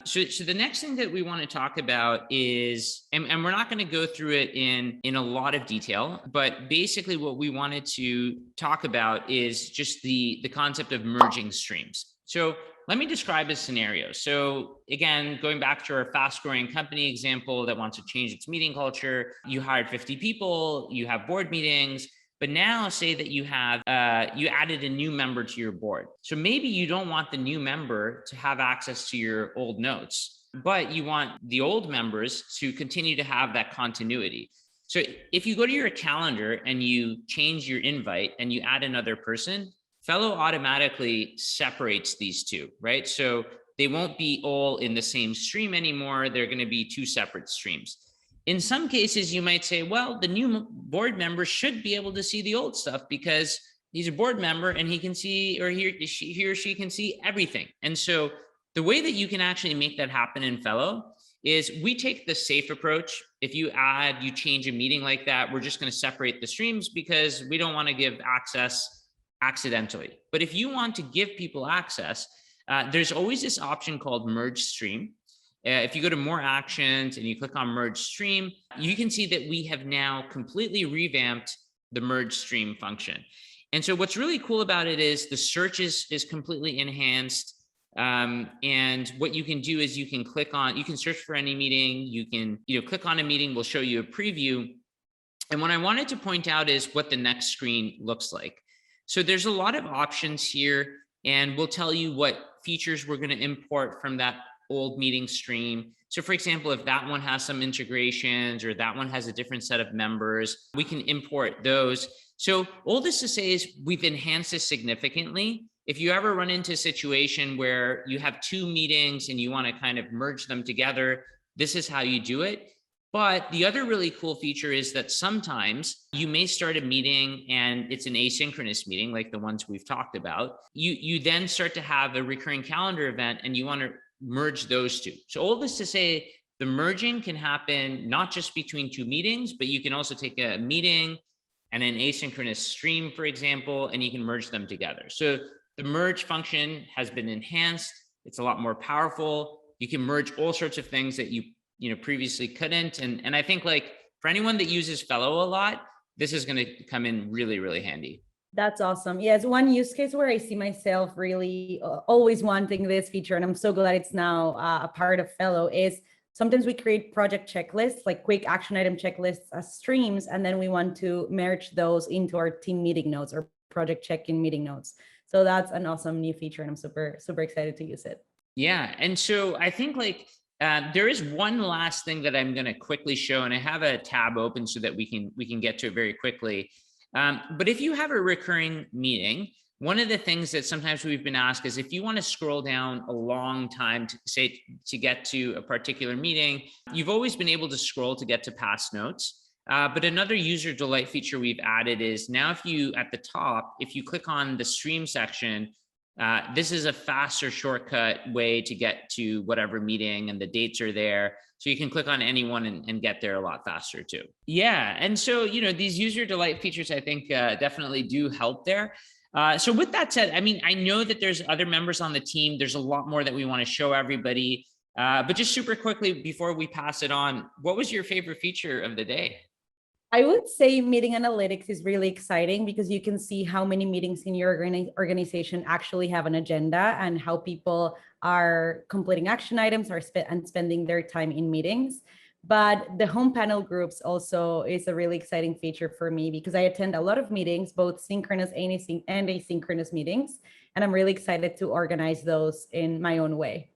So the next thing that we want to talk about is, and we're not going to go through it in a lot of detail, but basically what we wanted to talk about is just the concept of merging streams. So let me describe a scenario. So again, going back to our fast growing company example that wants to change its meeting culture, you hired 50 people, you have board meetings. But now say that you have you added a new member to your board. So maybe you don't want the new member to have access to your old notes, but you want the old members to continue to have that continuity. So if you go to your calendar and you change your invite and you add another person, Fellow automatically separates these two, right? So they won't be all in the same stream anymore. They're going to be two separate streams. In some cases, you might say, well, the new board member should be able to see the old stuff because he's a board member and he can see, or he or she can see everything. And so the way that you can actually make that happen in Fellow is we take the safe approach. If you change a meeting like that, we're just going to separate the streams because we don't want to give access accidentally. But if you want to give people access, there's always this option called merge stream. If you go to more actions and you click on merge stream, you can see that we have now completely revamped the merge stream function. And so what's really cool about it is the search is completely enhanced. And what you can do is you can search for any meeting, you can click on a meeting, we'll show you a preview. And what I wanted to point out is what the next screen looks like. So there's a lot of options here, and we'll tell you what features we're going to import from that old meeting stream. So for example, if that one has some integrations or that one has a different set of members, we can import those. So all this to say is we've enhanced this significantly. If you ever run into a situation where you have two meetings and you want to kind of merge them together, this is how you do it. But the other really cool feature is that sometimes you may start a meeting and it's an asynchronous meeting like the ones we've talked about. You then start to have a recurring calendar event and you want to merge those two. So all this to say, the merging can happen not just between two meetings, but you can also take a meeting and an asynchronous stream, for example, and you can merge them together. So the merge function has been enhanced. It's a lot more powerful. You can merge all sorts of things that you previously couldn't. And I think like for anyone that uses Fellow a lot, this is going to come in really, really handy. That's awesome. Yes, one use case where I see myself really always wanting this feature, and I'm so glad it's now a part of Fellow, is sometimes we create project checklists, like quick action item checklists as streams, and then we want to merge those into our team meeting notes or project check-in meeting notes. So that's an awesome new feature, and I'm super, super excited to use it. Yeah, and so I think like there is one last thing that I'm going to quickly show, and I have a tab open so that we can get to it very quickly. But if you have a recurring meeting, one of the things that sometimes we've been asked is if you want to scroll down a long time to get to a particular meeting, you've always been able to scroll to get to past notes. But another user delight feature we've added is now if you click on the stream section, this is a faster shortcut way to get to whatever meeting, and the dates are there. So you can click on anyone and get there a lot faster too. Yeah, and so, these user delight features, I think definitely do help there. So with that said, I mean, I know that there's other members on the team. There's a lot more that we want to show everybody. But just super quickly before we pass it on, what was your favorite feature of the day? I would say meeting analytics is really exciting because you can see how many meetings in your organization actually have an agenda and how people are completing action items and spending their time in meetings. But the home panel groups also is a really exciting feature for me because I attend a lot of meetings, both synchronous and asynchronous meetings, and I'm really excited to organize those in my own way.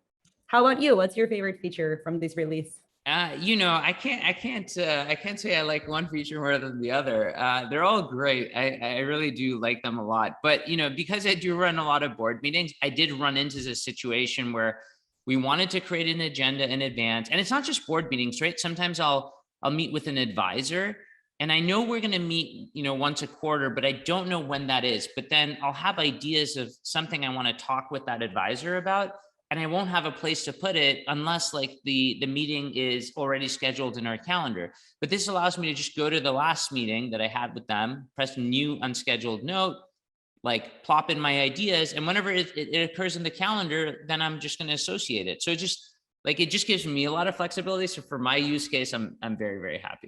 How about you? What's your favorite feature from this release? I can't say I like one feature more than the other. They're all great. I really do like them a lot. But, because I do run a lot of board meetings, I did run into this situation where we wanted to create an agenda in advance. And it's not just board meetings, right? Sometimes I'll meet with an advisor and I know we're going to meet, once a quarter, but I don't know when that is. But then I'll have ideas of something I want to talk with that advisor about. And I won't have a place to put it unless like the meeting is already scheduled in our calendar. But this allows me to just go to the last meeting that I had with them, press new unscheduled note, like plop in my ideas. And whenever it occurs in the calendar, then I'm just going to associate it. So just Like it just gives me a lot of flexibility. So for my use case, I'm very, very happy.